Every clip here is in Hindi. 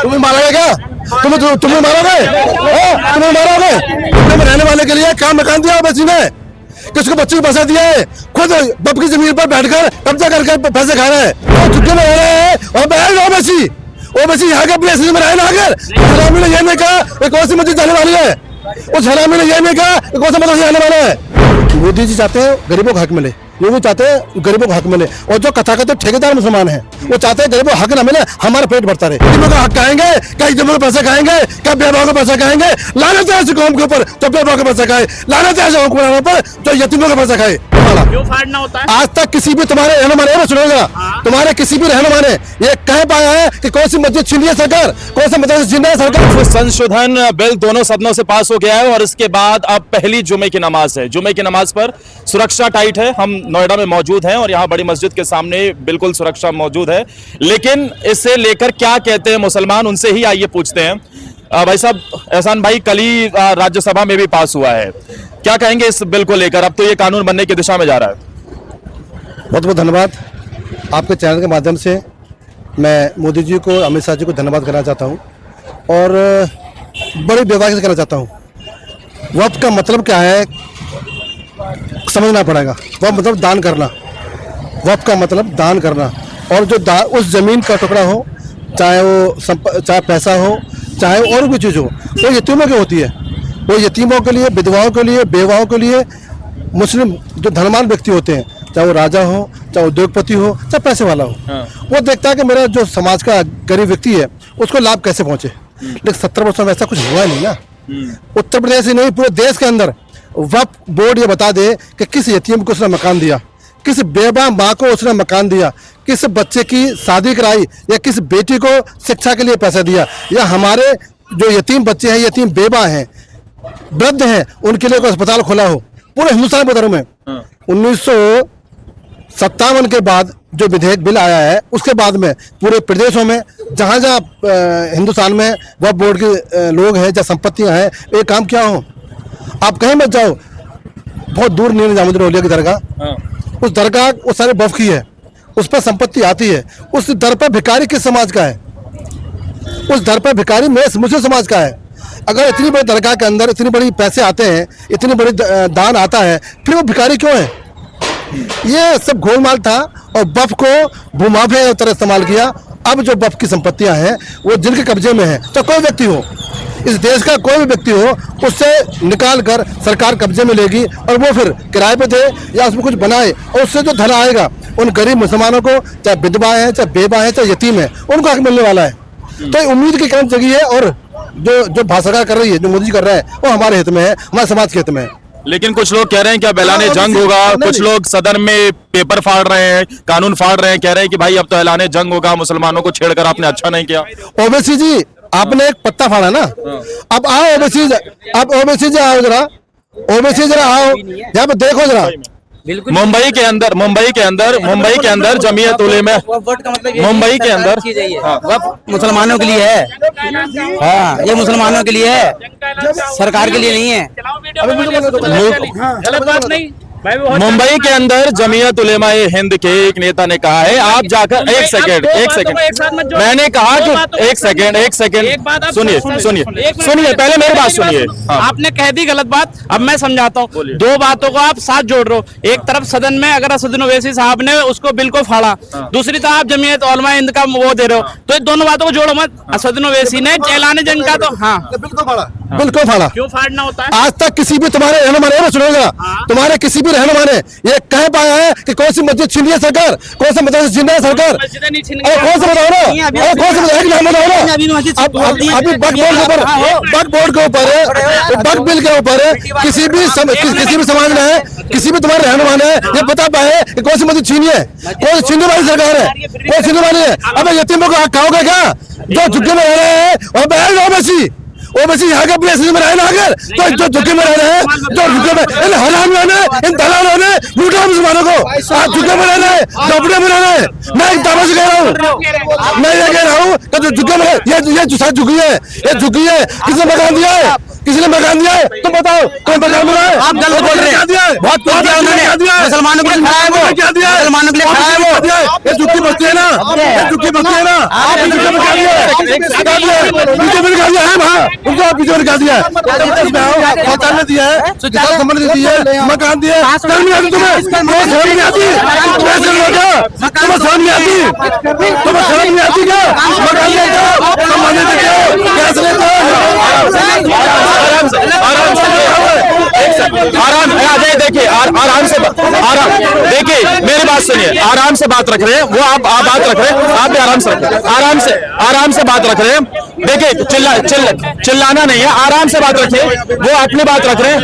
तुम्हें मारोगे क्या? तुम्हें मारोगे? तुम्हें मारोगे? तुमने रहने वाले के लिए क्या मकान दिया ओवैसी ने? किसको बच्चे को पैसा दिया है? खुद बाप की जमीन पर बैठकर कब्जा करके पैसे खा रहे हैं। वो झुग्गी में रह रहे हैं और बैठ ओवैसी यहाँ के अपने एसएससी में रहे ना आकर। हरामी ने ये नहीं कहा कौन सी मस्जिद जाने वाली है। उस हरामी ने ये नहीं कहा कौन सा मदरसा जाने वाला है। मोदी जी चाहते हैं गरीबों को हक मिले, वो भी चाहते हैं गरीबों को हक मिले, और जो कथाकथित ठेकेदार मुसलमान हैं वो चाहते हैं गरीबों को हक ना मिले, हमारा पेट भरता रहे। गरीबों का हक खाएंगे, क्या जमीन का पैसा खाएंगे, क्या बेवाओं का पैसा खाएंगे? लानत है ऐसी कौम के ऊपर जो बेवाओं का पैसा खाए, लानत है ऐसे हुक्मरानों पर जो यतीमों का पैसा खाए। क्यों फाड़ना होता है? आज तक किसी भी तुम्हारे रहनुमा ने सुनेगा, तुम्हारे किसी भी रहनुमा ने ये कह पाया है कि कौन सी मस्जिद छीनी है सरकार, कौन सा मदरसा छीन है सरकार? संशोधन बिल दोनों सदनों से पास हो गया है और इसके बाद अब पहली जुमे की नमाज है। जुमे की नमाज पर सुरक्षा टाइट है। हम नोएडा में मौजूद हैं और यहाँ बड़ी मस्जिद के सामने बिल्कुल सुरक्षा मौजूद है, लेकिन इसे लेकर क्या कहते हैं मुसलमान, उनसे ही आइए पूछते हैं। भाई साहब, एहसान भाई, कल ही राज्यसभा में भी पास हुआ है, क्या कहेंगे इस बिल को लेकर? अब तो ये कानून बनने की दिशा में जा रहा है। बहुत बहुत धन्यवाद। आपके चैनल के माध्यम से मैं मोदी जी को, अमित शाह जी को धन्यवाद करना चाहता हूँ और बड़ी बेबाकी से कहना चाहता हूँ। वक्त का मतलब क्या है समझना पड़ेगा। वह मतलब दान करना, वक्त का मतलब दान करना, और जो उस जमीन का टुकड़ा हो, चाहे वो चाहे पैसा हो, चाहे और भी चीज़ हो, वो यतीमों की होती है। वो यतीमों के लिए, विधवाओं के लिए, बेवाओं के लिए, मुस्लिम जो धनवान व्यक्ति होते हैं, चाहे वो राजा हो, चाहे उद्योगपति हो, चाहे पैसे वाला हो, वो देखता है कि मेरा जो समाज का गरीब व्यक्ति है उसको लाभ कैसे पहुंचे। लेकिन 17 वर्षों में ऐसा कुछ हुआ नहीं ना। उत्तर प्रदेश ही नहीं, पूरे देश के अंदर वक्फ बोर्ड ये बता दे कि किस यतीम को उसने मकान दिया, किस बेवा माँ को उसने मकान दिया, किस बच्चे की शादी कराई, या किस बेटी को शिक्षा के लिए पैसा दिया, या हमारे जो यतीम बच्चे हैं, यतीम बेवा हैं, वृद्ध हैं, उनके लिए कोई अस्पताल खोला हो पूरे हिंदुस्तान भर में। 1957 के बाद जो विधेयक बिल आया है, उसके बाद में पूरे प्रदेशों में जहाँ जहाँ हिंदुस्तान में वह बोर्ड के लोग हैं, जहाँ संपत्तियाँ हैं, ये काम क्या हो। आप कहीं मत जाओ, बहुत दूर नहीं निजामुद्दीन औलिया की दरगाह, उस दरगाह वो सारे वक्फ की है, उस पर संपत्ति आती है। उस दर पर भिखारी किस समाज का है? उस दर पर भिखारी मुस्लिम समाज का है। अगर इतनी बड़ी दरगाह के अंदर इतनी बड़ी पैसे आते हैं, इतनी बड़ी दान आता है, फिर वो भिखारी क्यों है? ये सब गोलमाल था और वक्फ को भूमाफिया की तरह इस्तेमाल किया। अब जो वक्फ की संपत्तियां हैं वो जिनके कब्जे में है, तो कोई व्यक्ति हो, इस देश का कोई भी व्यक्ति हो, उससे निकाल कर सरकार कब्जे में लेगी और वो फिर किराए पे दे या उसमें कुछ बनाए, और उससे जो धन आएगा उन गरीब मुसलमानों को, चाहे विधवा है, चाहे बेवा है, चाहे यतीम है, उनको हक मिलने वाला है। तो उम्मीद की किरण जगी है, और जो भाषा कर रही है, जो मोदी जी कर रहा है, वो हमारे हित में है, हमारे समाज के हित में है। लेकिन कुछ लोग कह रहे हैं क्या ऐलाने जंग होगा, कुछ लोग सदन में पेपर फाड़ रहे हैं, कानून फाड़ रहे हैं, कह रहे हैं कि भाई अब तो ऐलाने जंग होगा, मुसलमानों को छेड़कर आपने अच्छा नहीं किया। ओवैसी जी, आपने एक पत्ता फाड़ा ना, अब आओ ओवैसी, अब ओवैसी जी आओ जरा, ओवैसी जरा आओ, यहाँ पे देखो जरा। मुंबई के अंदर जमीयत उलेमा, मुंबई के अंदर मुसलमानों के लिए है। हाँ, ये मुसलमानों के लिए है, सरकार के लिए नहीं है। गलत बात नहीं। मुंबई के अंदर जमीयत उलेमा हिंद के एक नेता ने कहा है, आप जाकर एक सेकंड मैंने कहा कि एक सेकंड सुनिए, पहले मेरी बात सुनिए। आपने कह दी गलत बात, अब मैं समझाता हूँ। दो बातों को आप साथ जोड़ रहे हो। एक तरफ सदन में अगर असदुद्दीन ओवैसी साहब ने उसको बिल को फाड़ा, दूसरी तरफ आप जमीयत उलेमा हिंद का वो दे रहे हो, तो दोनों बातों को जोड़ो मत। असदुद्दीन ओवैसी ने ऐलान जंग का तो बिल्कुल फाड़ा। क्यों फाड़ना होता है? आज तक किसी भी तुम्हारे रहनुमा ने सुनेगा, तुम्हारे किसी भी रहनुमा ने ये कह पाया है कि कौन सी मस्जिद छीनी है सरकार, कौन सा मदरसा छीन है सरकार? कौन सा बताओ ना, कौन सा बताओ ना। अभी वक्फ बोर्ड के ऊपर, वक्फ बिल के ऊपर किसी भी समाज ने, किसी भी तुम्हारे रहनुमा ने ये बता पाए कि कौन सी मस्जिद छीनी है, कौन सी छीनने वाली सरकार है, कौन छीनने वाली है? अब यतीमों को हक खाओगे क्या? जो झुग्गी में रह रहे हैं और ओवैसी यहाँ के अपने एसएससी में रहे ना आकर, तो जो झुग्गी में रह रहे हैं, जो झुग्गी में, इन हरामियों ने, इन दलालों ने लूटा मुसलमानों को। आज झुग्गी में रह रहे हैं, झोपड़े में रह रहे हैं। मैं एक दावा से कह रहा हूँ, मैं ये कह रहा हूँ कि जो झुग्गी में, ये जो झुग्गी है, किसने मकान दिया है? किसी ने मकान दिया है? तुम बताओ, कोई मकान मिला है? आप गलत बोल रहे हैं। बहुत कुछ दिया उन्होंने, मुसलमानों के लिए खड़ा है वो, क्या दिया है? मुसलमानों के लिए खड़ा है वो। ये झुक्की बस्ती है ना, ये झुक्की बस्ती है ना, आप बीजेपी में क्या दिया है? बीजेपी ने क्या दिया है? हाँ, उनको आप बीजेपी ने क्या दिया है? शौचालय दिया है, किसान सम्मान निधि दिया है, मकान दिया है, शर्म नहीं आती तुम्हें? तुम्हें शर्म नहीं आती? तुम्हें शर्म नहीं आती? तुम्हें शर्म नहीं आती क्या? मकान लेते हो, सम्मान निधि देते हो, कैसे लेते हो? आराम से आराम अजय देखिए आराम से आराम देखिए मेरी बात सुनिए, आराम से बात रख रहे हैं वो, आप बात रख रहे हैं, आप भी आराम से रखें, आराम से बात रख रहे हैं। देखिए चिल्लाना नहीं है, आराम से बात रखिए, वो अपनी बात रख रहे हैं,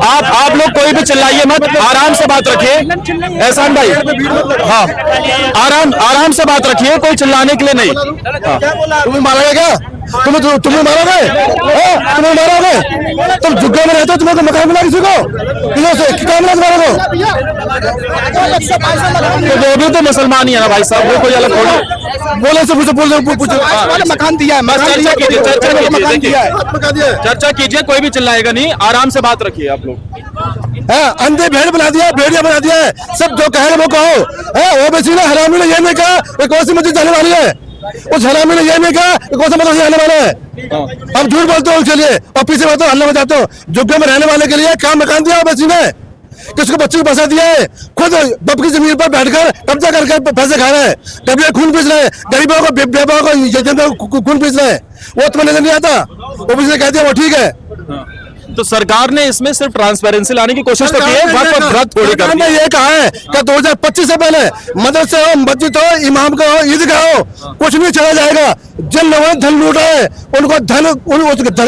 आप लोग कोई भी चिल्लाइए मत, आराम से बात रखिए। एहसान भाई, हाँ आराम से बात रखिए, कोई चिल्लाने के लिए नहीं। तुम्हें मारोगे क्या? तुम्हें मारोगे? तुम्हें मारोगे? तुम झुग्गे में रहते हो, तुम्हें मकान मिला किसी को? किसी से क्या मिला तुम्हारे को? तो वो भी तो मुसलमान ही है ना भाई साहब, वो कोई अलग थोड़ी। बोले से पूछो मकान दिया है, चर्चा कीजिए, मकान दिया है, मकान दिया है। चर्चा कीजिए, कोई भी चिल्लाएगा नहीं, आराम से बात रखिए आप लोग। अंधे भेड़ बना दिया, भेड़िया बना दिया है, सब जो कहे वो कहो। ओबीसी ने हरामी ने ये नहीं कहा एक कौन सी मस्जिद जाने वाली है, उस हरामी ने ये नहीं कहा कौन सा मस्जिद आने वाला है। अब झूठ बोलते हो उसके लिए और पीछे बोलते हो हल्ला मचाते हो। झुग्गे में रहने वाले के लिए क्या मकान दिया ओबीसी ने? किसको बच्चे को पैसा दिया है? खुद बाप की जमीन पर बैठकर कब्जा करके पैसे खा रहे हैं, कभी खून पीस रहे हैं, गरीबों को बेबाओं को खून पीस रहे हैं। वो तुम्हें नजर नहीं आता? ओबीसी ने कह दिया वो ठीक है। तो सरकार ने इसमें सिर्फ ट्रांसपेरेंसी लाने की कोशिश तो की है, व्रत थोड़ी कर ने ये कहा है कि 2025 से पहले मदरसे हो, मस्जिद हो, इमाम का हो, ईदगाह हो, कुछ नहीं चला जाएगा। जिन लोगों ने धन लूटा है उनको धन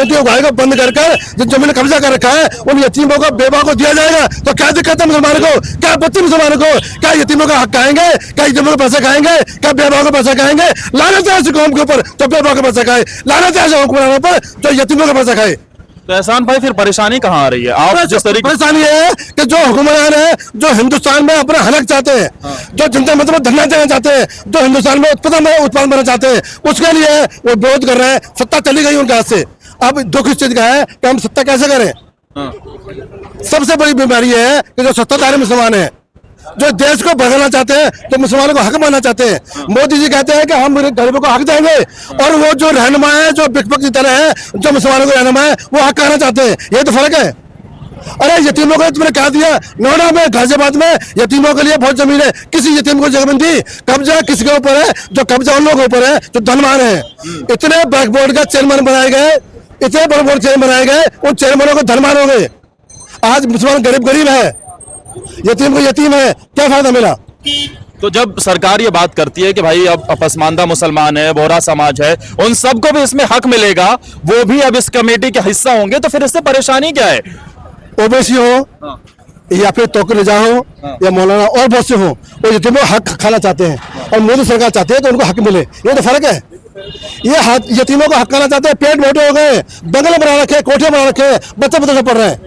की उगाही को बंद कर जिन जमीन कब्जा कर रखा है उन यतीमों को बेवा को दिया जाएगा। तो क्या दिक्कत है मुसलमानों को? क्या बच्चे मुसलमानों को? क्या यतीमों का हक खाएंगे? क्या यतीमों का पैसा खाएंगे? क्या बेवा का पैसा खाएंगे? लानत है ऐसी कौम के ऊपर जो बेवा का पैसा खाए, लानत है ऐसे हुक्मरानों पर जो यतीमों का पैसा खाए। तो एहसान भाई फिर परेशानी कहाँ आ रही है? आप जिस तरीके परेशानी है कि जो हुक्मरान है जो हिंदुस्तान में अपना हलक चाहते हैं, जो जनता मतलब धरना देना चाहते हैं, जो हिंदुस्तान में उत्पादन करना चाहते हैं, उसके लिए वो विरोध कर रहे हैं। सत्ता चली गई उनके हाथ से। अब दुख इस चीज का है कि हम सत्ता कैसे करें। सबसे बड़ी बीमारी है कि जो सत्ताधारी मुसलमान है, जो देश को बढ़ाना चाहते हैं, तो मुसलमानों को हक मानना चाहते हैं। मोदी जी कहते हैं कि हम गरीबों को हक देंगे, और वो जो रहनुमा है जो विपक्ष की तरह है जो मुसलमानों को रहनुमा है वो हक कहना चाहते हैं। ये तो फर्क है। अरे यतीमों को तुमने क्या दिया? नोएडा में गाजियाबाद में यतीमों के लिए बहुत जमीन है, किसी यतीम को जमीन दी? कब्जा किसके ऊपर है? जो कब्जा उन लोगों के ऊपर है जो धनवान है। इतने बैक बोर्ड का चेयरमैन बनाए गए, इतने बड़े बोर्ड चेयरमैन बनाए गए, उन चेयरमैनों को धनवान हो गए। आज मुसलमान गरीब है, यतीम को यतीम है, क्या फायदा मिला? तो जब सरकार ये बात करती है कि भाई अब पसमानदा मुसलमान है, बोहरा समाज है, उन सबको भी इसमें हक मिलेगा, वो भी अब इस कमेटी का हिस्सा होंगे, तो फिर इससे परेशानी क्या है? ओबीसी हो या फिर तोकर रजा हो या मौलाना और बहुत से हो, वो यतीमों को हक खाना चाहते हैं और मोदी सरकार चाहती है कि उनको हक मिले। ये तो फर्क है। ये यतीमों को हक खाना चाहते हैं, पेट मोटे हो गए, बंगले बना रखे, कोठे बना रखे, बच्चे पढ़ रहे हैं।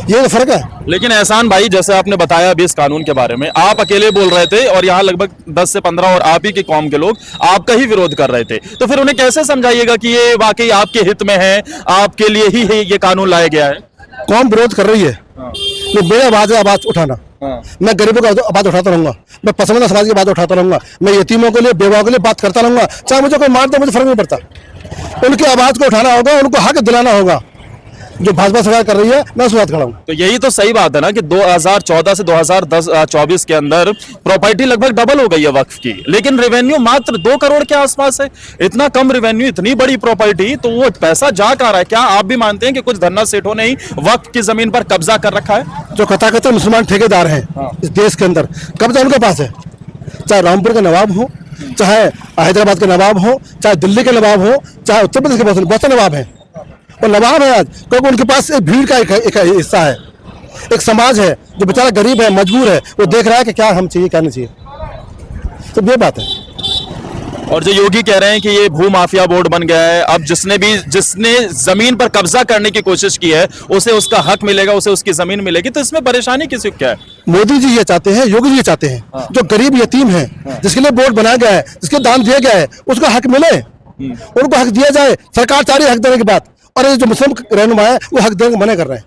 ये तो फर्क है। लेकिन एहसान भाई, जैसे आपने बताया अभी इस कानून के बारे में, आप अकेले बोल रहे थे और यहाँ लगभग 10 से 15 और आप ही की कौम के लोग आपका ही विरोध कर रहे थे, तो फिर उन्हें कैसे समझाइएगा कि ये वाकई आपके हित में है, आपके लिए ही ये कानून लाया गया है? कौन विरोध कर रही है? तो मेरी आवाज उठाना, मैं गरीबों का आवाज उठाता रहूंगा, मैं पसंदीदा समाज की बात उठाता रहूंगा, मैं यतीमों के लिए बेवाओं के लिए बात करता रहूंगा, चाहे मुझे कोई मार दे मुझे फर्क नहीं पड़ता। उनकी आवाज को उठाना होगा, उनको हक दिलाना होगा। जो भाजपा सरकार कर रही है मैं उस बात खड़ा हूँ। तो यही तो सही बात है ना कि 2014 से 2024 के अंदर प्रॉपर्टी लगभग डबल हो गई है वक्फ की, लेकिन रेवेन्यू मात्र 2 करोड़ के आसपास है। इतना कम रेवेन्यू, इतनी बड़ी प्रॉपर्टी, तो वो पैसा जा कहाँ रहा है? क्या आप भी मानते हैं कि कुछ धन्ना सेठों ने ही वक्फ की जमीन पर कब्जा कर रखा है? जो कथाकथित मुसलमान ठेकेदार हैं इस देश के अंदर, कब्जा उनके पास है। चाहे रामपुर के नवाब हो, चाहे हैदराबाद के नवाब हो, चाहे दिल्ली के नवाब हो, चाहे उत्तर प्रदेश के बहुत से नवाब है। और नवाब है आज क्योंकि उनके पास एक भीड़ का एक हिस्सा है, एक समाज है जो बेचारा गरीब है, मजबूर है, वो देख रहा है कि क्या हम चाहिए क्या नहीं चाहिए। तो ये बात है। और जो योगी कह रहे हैं कि ये भू माफिया बोर्ड बन गया है, अब जिसने जमीन पर कब्जा करने की कोशिश की है उसे उसका हक मिलेगा, उसे उसकी जमीन मिलेगी, तो इसमें परेशानी किसी को क्या है? मोदी जी ये चाहते हैं, योगी जी ये चाहते हैं, जो गरीब यतीम है, जिसके लिए बोर्ड बनाया गया है, जिसके दान दिया गया है, उसको हक मिले, उनको हक दिया जाए। सरकार चाह रही है हक देने की बात, और ये जो मुस्लिम रहनुमा है वो हक देने को मना कर रहे हैं।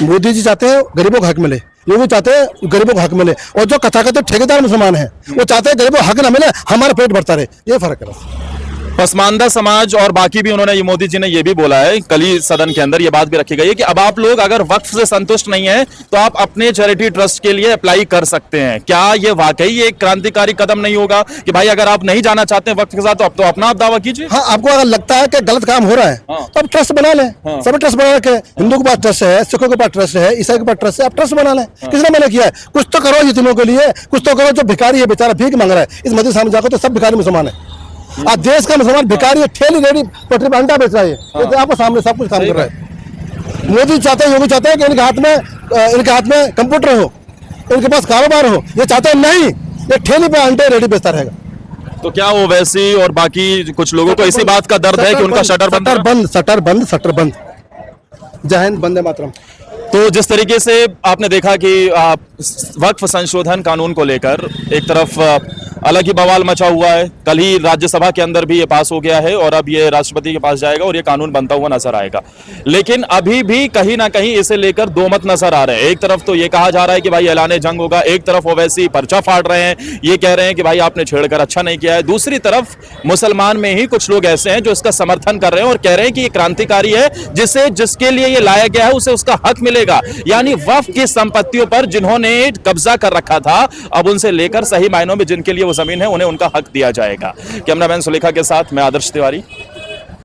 मोदी जी चाहते हैं गरीबों को हक मिले, योगी चाहते हैं गरीबों को हक मिले, और जो कथाकथित ठेकेदार मुसलमान हैं वो चाहते हैं गरीबों को हक ना मिले, हमारा पेट भरता रहे। ये फर्क है। पसमानदा समाज और बाकी भी उन्होंने, ये मोदी जी ने ये भी बोला है, कल ही सदन के अंदर ये बात भी रखी गई है कि अब आप लोग अगर वक्फ से संतुष्ट नहीं है तो आप अपने चैरिटी ट्रस्ट के लिए अप्लाई कर सकते हैं। क्या ये वाकई एक क्रांतिकारी कदम नहीं होगा कि भाई अगर आप नहीं जाना चाहते हैं वक्फ के साथ तो अब तो अपना आप दावा कीजिए। हाँ, आपको अगर लगता है कि गलत काम हो रहा है तो आप ट्रस्ट बना लें। सभी ट्रस्ट बना रखे, हिंदू के पास ट्रस्ट है, सिखों के पास ट्रस्ट है, ईसाई के पास ट्रस्ट है, आप ट्रस्ट बना लें। किसने मैंने किया है? कुछ तो करो यतीमों के लिए, कुछ तो करो। जो भिखारी है बेचारा भीख मांग रहा है, इस मस्जिद सामने जाकर तो सब भिखारी मुसलमान है। आज देश का मुसलमान भिखारी है, ठेली रेडी पटरी पर अंडा बेच रहा है, तो आपको सामने सब कुछ काम कर रहा है। मोदी चाहते हैं, योगी चाहते हैं कि इनके हाथ में कंप्यूटर हो, इनके पास कारोबार हो। ये चाहते हैं नहीं, ये ठेली पे अंडे रेडी बेचता रहेगा। तो क्या ओवैसी और बाकी कुछ लोगों को इसी बात का दर्द है कि उनका शटर बंद। जय हिंद, वंदे मातरम। तो जिस तरीके से आपने देखा कि वक्फ संशोधन कानून को लेकर एक तरफ अलग ही बवाल मचा हुआ है, कल ही राज्यसभा के अंदर भी ये पास हो गया है और अब ये राष्ट्रपति के पास जाएगा और ये कानून बनता हुआ नजर आएगा। लेकिन अभी भी कहीं ना कहीं इसे लेकर दो मत नजर आ रहे हैं। एक तरफ तो ये कहा जा रहा है कि भाई ऐलान जंग होगा, एक तरफ ओवैसी पर्चा फाड़ रहे हैं, ये कह रहे हैं कि भाई आपने छेड़कर अच्छा नहीं किया है। दूसरी तरफ मुसलमान में ही कुछ लोग ऐसे हैं जो इसका समर्थन कर रहे हैं और कह रहे हैं कि ये क्रांतिकारी है, जिसके लिए ये लाया गया है उसे उसका हक मिलेगा। यानी वक्फ की संपत्तियों पर जिन्होंने कब्जा कर रखा था, अब उनसे लेकर सही मायनों में जिनके लिए वो जमीन है उन्हें उनका हक दिया जाएगा। कैमरामैन सुलेखा के साथ मैं आदर्श तिवारी।